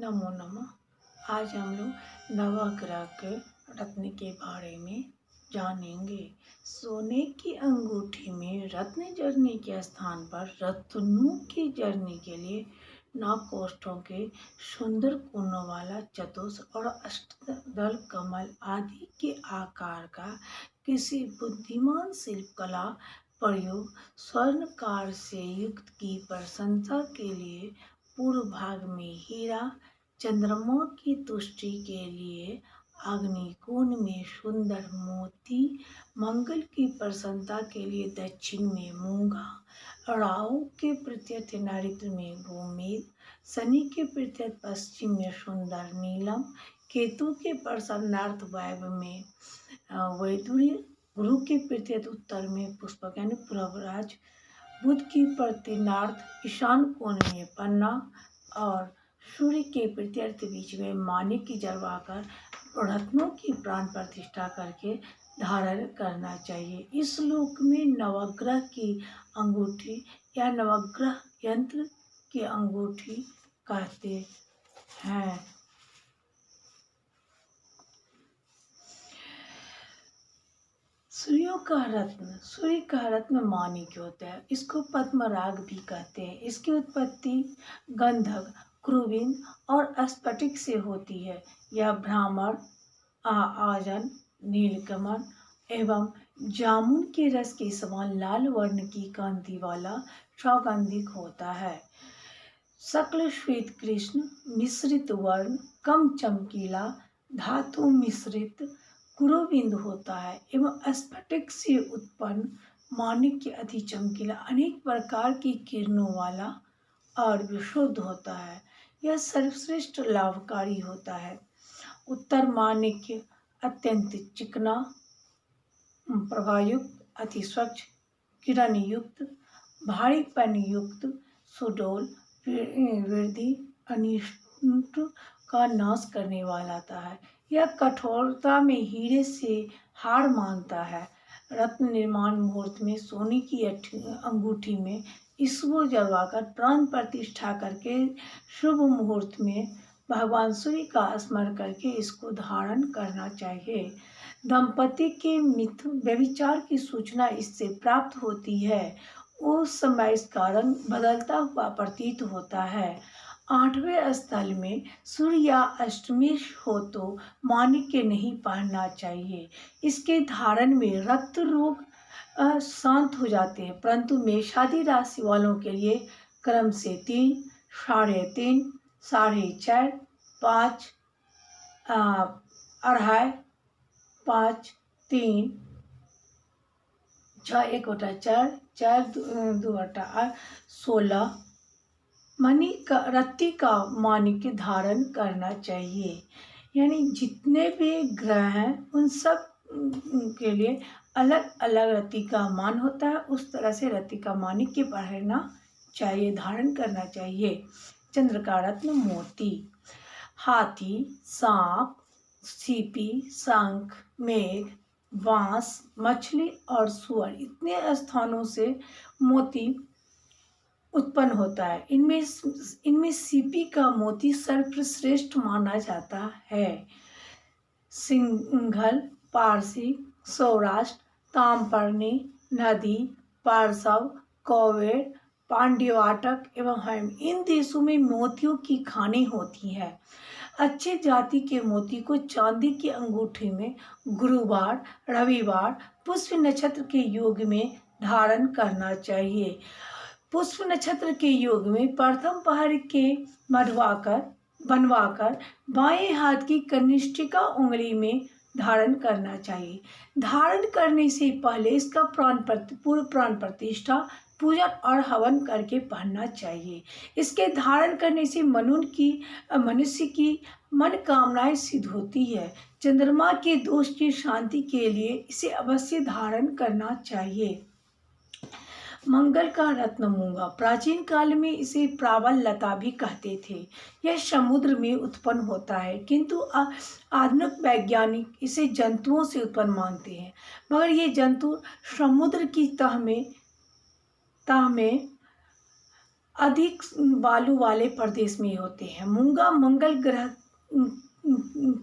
नमो नमः। आज हम लोग नवग्रह के रत्न के बारे में जानेंगे। सोने की अंगूठी में रत्न जड़ने के स्थान पर रत्नों के जड़ने के लिए 9 कोष्ठों के सुंदर कोनों वाला चतुष और अष्टदल कमल आदि के आकार का किसी बुद्धिमान शिल्पकला प्रयोग स्वर्णकार से युक्त की प्रशंसा के लिए पूर्व भाग में हीरा, चंद्रमा की तुष्टि के लिए अग्निकोण में सुंदर मोती, मंगल की प्रसन्नता के लिए दक्षिण में मूंगा, राहु के प्रत्यर्थ नैऋत्य में गोमेद, शनि के प्रत्यर्थ पश्चिम में सुंदर नीलम, केतु के प्रसन्नार्थ वायव्य में वैदुर्य, गुरु के प्रत्यर्थ उत्तर में पुष्पक यानी पूर्वराज, बुध की प्रतिनार्थ ईशान कोण में पन्ना और सूर्य के प्रत्यर्थ बीच में माणिक की जलवाकर रत्नों की प्राण प्रतिष्ठा करके धारण करना चाहिए। इस श्लोक में नवग्रह की अंगूठी या नवग्रह यंत्र की अंगूठी कहते हैं। सूर्य का रत्न माणिक्य होता है। इसको पद्मराग भी कहते हैं। इसकी उत्पत्ति गंधक, क्रुविन और स्फटिक से होती है। यह भ्रमर, आजन, नीलकमल एवं जामुन के रस के समान लाल वर्ण की कांति वाला सौगंधिक होता है। शुक्ल श्वेत कृष्ण मिश्रित वर्ण कम चमकीला धातु मिश्रित कुरोबिंद होता है एवं स्फटिक से उत्पन्न माणिक्य अति चमकीला अनेक प्रकार की किरणों वाला और विशुद्ध होता है। यह सर्वश्रेष्ठ लाभकारी होता है। उत्तर माणिक्य अत्यंत चिकना, प्रभायुक्त, अति स्वच्छ, किरण युक्त, भारीपन युक्त, सुडौल, वृद्धि अनिष्ट का नाश करने वाला होता है। यह कठोरता में हीरे से हार मानता है। रत्न निर्माण मुहूर्त में सोने की अंगूठी में इसको जलवाकर प्राण प्रतिष्ठा करके शुभ मुहूर्त में भगवान सूर्य का स्मरण करके इसको धारण करना चाहिए। दंपति के मिथुन व्यभिचार की सूचना इससे प्राप्त होती है। उस समय इसका रंग बदलता हुआ प्रतीत होता है। 8वें स्थल में सूर्य या अष्टमी हो तो माणिक्य नहीं पहनना चाहिए। इसके धारण में रक्त रोग शांत हो जाते हैं, परंतु मेषादी राशि वालों के लिए क्रम से 3, 3.5, 4.5, 5, 2.5, 5, 3, 6, 1/4, 4, 2/8, 16 मणि का रत्ती का माणिक्य धारण करना चाहिए। यानी जितने भी ग्रह हैं उन सब के लिए अलग अलग रत्ती का मान होता है। उस तरह से रत्ती का माणिक्य पहनना चाहिए, धारण करना चाहिए। चंद्र का रत्न मोती, हाथी, सांप, सीपी, शंख, मेघ, बांस, मछली और सुअर इतने स्थानों से मोती उत्पन्न होता है। इनमें सीपी का मोती सर्वश्रेष्ठ माना जाता है। सिंघल, पारसी, सौराष्ट्र, ताम्रपर्णी, नदी, पारसव, कौवेर, पांड्यवाटक एवं हेम इन देशों में मोतियों की खानें होती हैं। अच्छे जाति के मोती को चांदी की अंगूठी में गुरुवार, रविवार, पुष्प नक्षत्र के योग में धारण करना चाहिए। पुष्प नक्षत्र के योग में प्रथम पहर के बनवाकर बाएं हाथ की कनिष्ठिका उंगली में धारण करना चाहिए। धारण करने से पहले इसका पूर्व प्राण प्रतिष्ठा, पूजन और हवन करके पहनना चाहिए। इसके धारण करने से मनुष्य की मनोकामनाएं सिद्ध होती है। चंद्रमा के दोष की शांति के लिए इसे अवश्य धारण करना चाहिए। मंगल का रत्न मूंगा, प्राचीन काल में इसे प्रावल लता भी कहते थे। यह समुद्र में उत्पन्न होता है, किंतु आधुनिक वैज्ञानिक इसे जंतुओं से उत्पन्न मानते हैं। मगर ये जंतु समुद्र की तह में अधिक बालू वाले प्रदेश में होते हैं। मूंगा मंगल ग्रह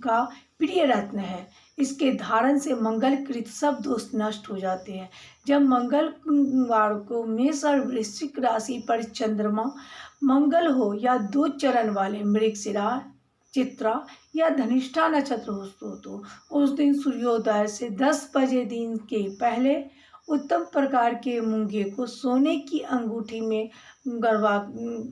का प्रिय रत्न है। इसके धारण से मंगलकृत सब दोष नष्ट हो जाते हैं। जब मंगलवार को मेष और वृश्चिक राशि पर चंद्रमा मंगल हो या 2 चरण वाले मृगशिरा, चित्रा या धनिष्ठा नक्षत्र हो तो उस दिन सूर्योदय से 10 बजे दिन के पहले उत्तम प्रकार के मूंगे को सोने की अंगूठी में गड़वा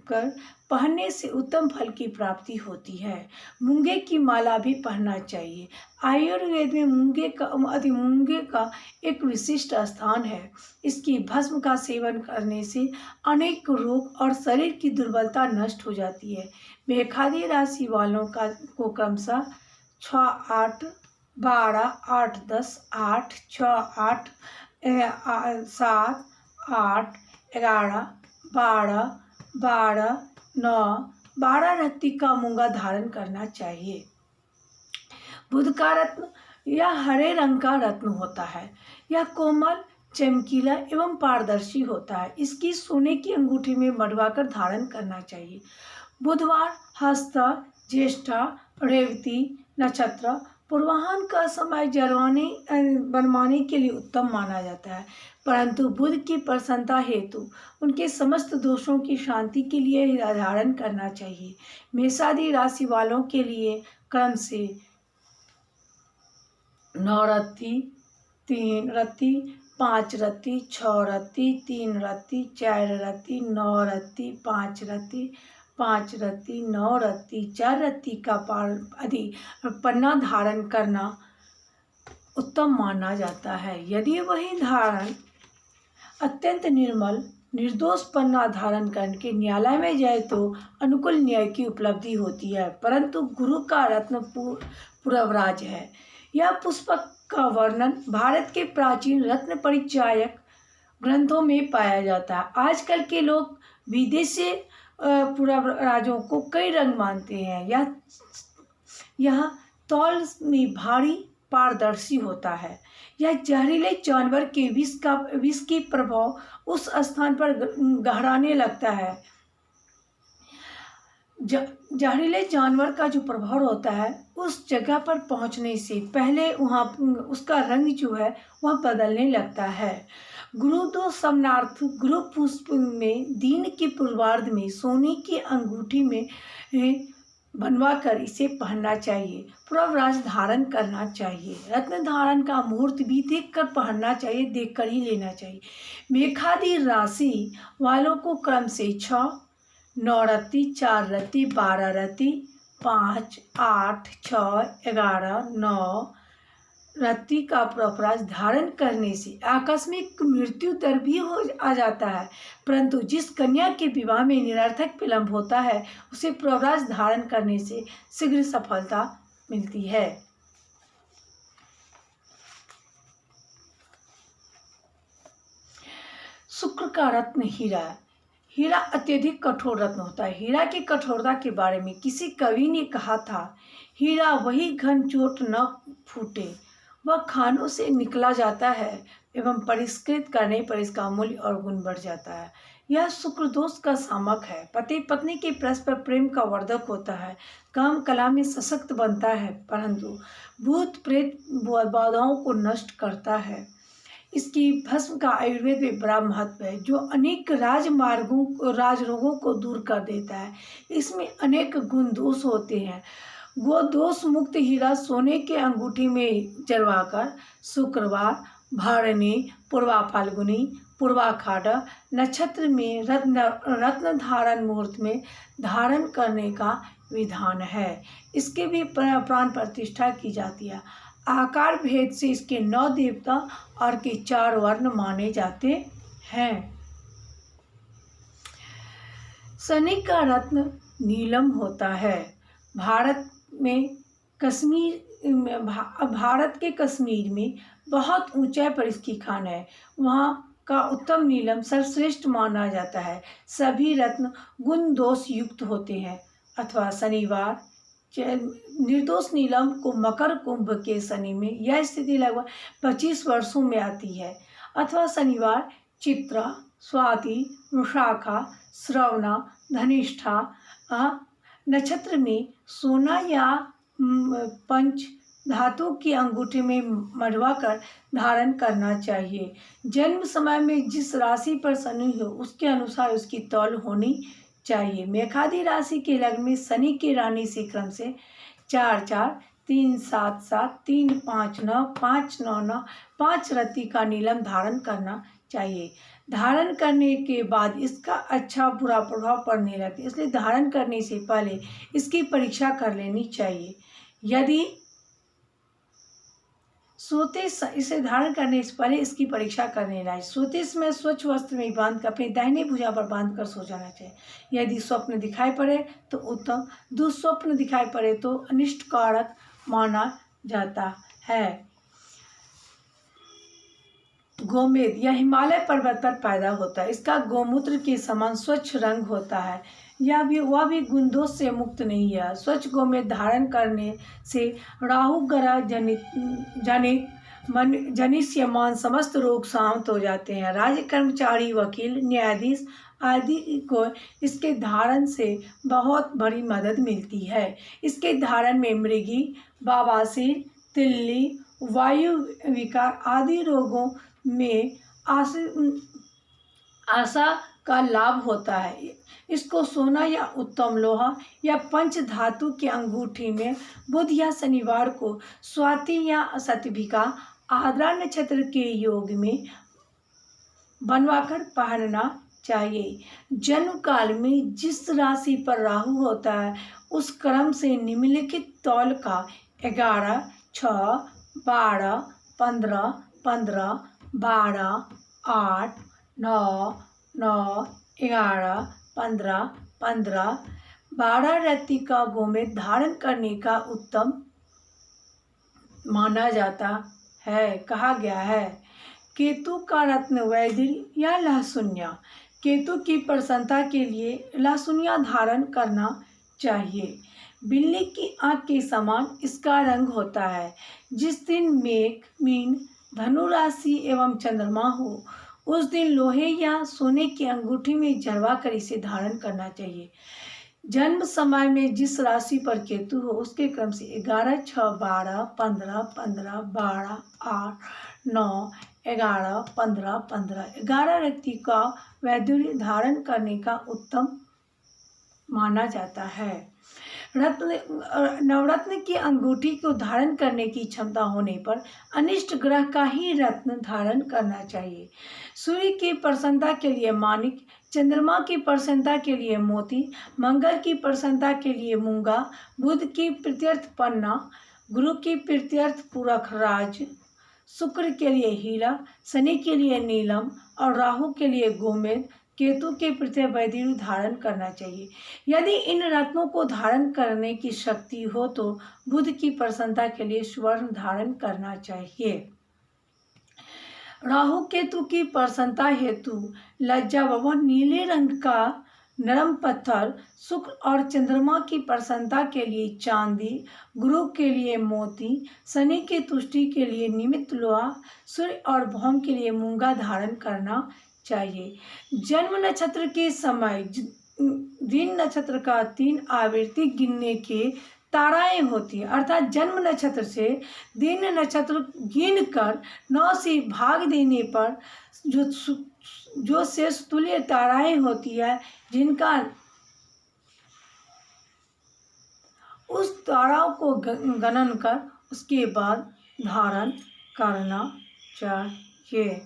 कर पहनने से उत्तम फल की प्राप्ति होती है। मूंगे की माला भी पहनना चाहिए। आयुर्वेद में मूंगे का एक विशिष्ट स्थान है। इसकी भस्म का सेवन करने से अनेक रोग और शरीर की दुर्बलता नष्ट हो जाती है। मेषादी राशि वालों को क्रमशः 6, 8, 12, 8, 10, 8, 6, 8, 7, 8, 11, 12, 12, 9, 12 रत्ती का मूंगा धारण करना चाहिए। बुध का रत्न यह हरे रंग का रत्न होता है। यह कोमल, चमकीला एवं पारदर्शी होता है। इसकी सोने की अंगूठी में मढ़वाकर धारण करना चाहिए। बुधवार, हस्ता, ज्येष्ठा, रेवती नक्षत्र पूर्वाह्न का समय बनवाने के लिए उत्तम माना जाता है, परंतु बुध की प्रसन्नता हेतु उनके समस्त दोषों की शांति के लिए धारण करना चाहिए। मेषादी राशि वालों के लिए क्रम से 9 रत्ती, 3 रत्ती, 5 रत्ती, 6 रत्ती, 3 रत्ती, 4 रत्ती, 9 रत्ती, 5 रत्ती, 5 रत्ती, 9 रत्ती, 4 रत्ती का पन्ना धारण करना उत्तम माना जाता है। यदि वही धारण अत्यंत निर्मल निर्दोष पन्ना धारण करके न्यायालय में जाए तो अनुकूल न्याय की उपलब्धि होती है, परंतु गुरु का रत्न पुरवराज है। यह पुष्पक का वर्णन भारत के प्राचीन रत्न परिचायक ग्रंथों में पाया जाता है। आजकल के लोग विदेशी पुरवराजों को कई रंग मानते हैं। यह तौल में भारी पारदर्शी होता है। यह जहरीले जानवर के विष की प्रभाव उस स्थान पर गहराने लगता है। जहरीले जानवर का जो प्रभाव होता है उस जगह पर पहुंचने से पहले वहाँ उसका रंग जो है वह बदलने लगता है। गुरु दो समनार्थ गुरु पुष्प में दिन के पूर्वार्ध में सोने की अंगूठी में बनवा कर इसे पहनना चाहिए। पुरवराज धारण करना चाहिए। रत्न धारण का मुहूर्त भी देखकर पहनना चाहिए, देखकर ही लेना चाहिए। मेषादी राशि वालों को क्रम से 6, 9 रत्ती, 4 रत्ती, 12 रत्ती, 5, 8, 6, 11, 9 रत्ती का पुरवराज धारण करने से आकस्मिक मृत्यु दर भी आ जाता है, परंतु जिस कन्या के विवाह में निरर्थक विलंब होता है उसे पुरवराज धारण करने से शीघ्र सफलता मिलती है। शुक्र का रत्न हीरा। हीरा अत्यधिक कठोर रत्न होता है। हीरा की कठोरता के बारे में किसी कवि ने कहा था, हीरा वही घन चोट न फूटे, वह खानों से निकला जाता है एवं परिष्कृत करने पर इसका मूल्य और गुण बढ़ जाता है। यह शुक्र दोष का सामक है। पति पत्नी के परस्पर प्रेम का वर्धक होता है, काम कला में सशक्त बनता है, परंतु भूत प्रेत बाधाओं को नष्ट करता है। इसकी भस्म का आयुर्वेद में बड़ा महत्व है, जो अनेक राजरोगों को दूर कर देता है। इसमें अनेक गुण दोष होते हैं। वो दोष मुक्त हीरा सोने के अंगूठी में जरवाकर शुक्रवार, भरणी, पूर्वा फाल्गुनी, पूर्वाषाढ़ नक्षत्र में रत्न धारण मुहूर्त में धारण करने का विधान है। इसके भी प्राण प्रतिष्ठा की जाती है। आकार भेद से इसके 9 देवता और के 4 वर्ण माने जाते हैं। शनि का रत्न नीलम होता है। भारत के कश्मीर में बहुत ऊंचाई पर इसकी खान है। वहाँ का उत्तम नीलम सर्वश्रेष्ठ माना जाता है। सभी रत्न गुण दोष युक्त होते हैं। अथवा शनिवार निर्दोष नीलम को मकर कुंभ के शनि में यह स्थिति लगभग 25 वर्षों में आती है। अथवा शनिवार, चित्रा, स्वाति, विशाखा, श्रवणा, धनिष्ठा नक्षत्र में सोना या पंच धातु की अंगूठी में मढ़वा कर धारण करना चाहिए। जन्म समय में जिस राशि पर शनि हो उसके अनुसार उसकी तौल होनी चाहिए। मेघादी राशि के लग्न में शनि की राशि से क्रम से 4-4, 3-7-7, 3-5-9, 5-9-9, 5 रत्ती का नीलम धारण करना चाहिए। धारण करने के बाद इसका अच्छा बुरा प्रभाव पड़ने लगता है, इसलिए धारण करने से पहले इसकी परीक्षा कर लेनी चाहिए। यदि इसे धारण करने से पहले इसकी परीक्षा करने लायक सोते समय स्वच्छ वस्त्र में बांध कर अपनी दाहिनी भुजा पर बांध कर सो जाना चाहिए। यदि स्वप्न दिखाई पड़े तो उत्तम, दुस्वप्न दिखाई पड़े तो अनिष्ट कारक माना जाता है। गोमेद यह हिमालय पर्वत पर पैदा होता है। इसका गोमूत्र के समान स्वच्छ रंग होता है। वह भी गुणदोष से मुक्त नहीं है। स्वच्छ गोमेद धारण करने से राहु ग्रह जनिष्यमान समस्त रोग शांत हो जाते हैं। राज्य कर्मचारी, वकील, न्यायाधीश आदि को इसके धारण से बहुत बड़ी मदद मिलती है। इसके धारण में मृगी, बवासीर, तिल्ली, वायु विकार आदि रोगों में आशा का लाभ होता है। इसको सोना या उत्तम लोहा या पंच धातु की अंगूठी में बुध या शनिवार को स्वाति या शतभिका आद्रा नक्षत्र के योग में बनवाकर पहनना चाहिए। जन्म काल में जिस राशि पर राहु होता है उस क्रम से निम्नलिखित तौल का 11, 6, 12, 15, 15, 12, 8, 9, 9, 11, 15, 15, 12 रत्ती का गोमेद धारण करने का उत्तम माना जाता है। कहा गया है केतु का रत्न वैदिर या लहसुनिया। केतु की प्रसन्नता के लिए लहसुनिया धारण करना चाहिए। बिल्ली की आंख के समान इसका रंग होता है। जिस दिन मेघ, मीन, धनु राशि एवं चंद्रमा हो उस दिन लोहे या सोने की अंगूठी में जड़वा कर इसे धारण करना चाहिए। जन्म समय में जिस राशि पर केतु हो उसके क्रम से 11, 6, 12, 15, 15, 12, 8, 9, 11, 15, 15, 11 रत्ती का वैदुर्य धारण करने का उत्तम माना जाता है। नवरत्न की अंगूठी को धारण करने की क्षमता होने पर अनिष्ट ग्रह का ही रत्न धारण करना चाहिए। सूर्य की प्रसन्नता के लिए माणिक, चंद्रमा की प्रसन्नता के लिए मोती, मंगल की प्रसन्नता के लिए मूंगा, बुध की प्रीत्यर्थ पन्ना, गुरु की प्रीत्यर्थ पूरक राज, शुक्र के लिए हीरा, शनि के लिए नीलम और राहु के लिए गोमेद, केतु के प्रत्यय वैदिक धारण करना चाहिए। यदि इन रत्नों को धारण करने की शक्ति हो तो बुध की प्रसन्नता के लिए स्वर्ण धारण करना चाहिए। राहु केतु की प्रसन्नता हेतु लज्जा व नीले रंग का नरम पत्थर, शुक्र और चंद्रमा की प्रसन्नता के लिए चांदी, गुरु के लिए मोती, शनि की तुष्टि के लिए निमित्त लोहा, सूर्य और भौम के लिए मूंगा धारण करना चाहिए। जन्म नक्षत्र के समय दिन नक्षत्र का 3 आवृत्ति गिनने के ताराएं होती है, अर्थात जन्म नक्षत्र से दिन नक्षत्र गिन कर 9 से भाग देने पर जो शेष तुल्य ताराएं होती है जिनका उस ताराओं को गणन कर उसके बाद धारण करना चाहिए।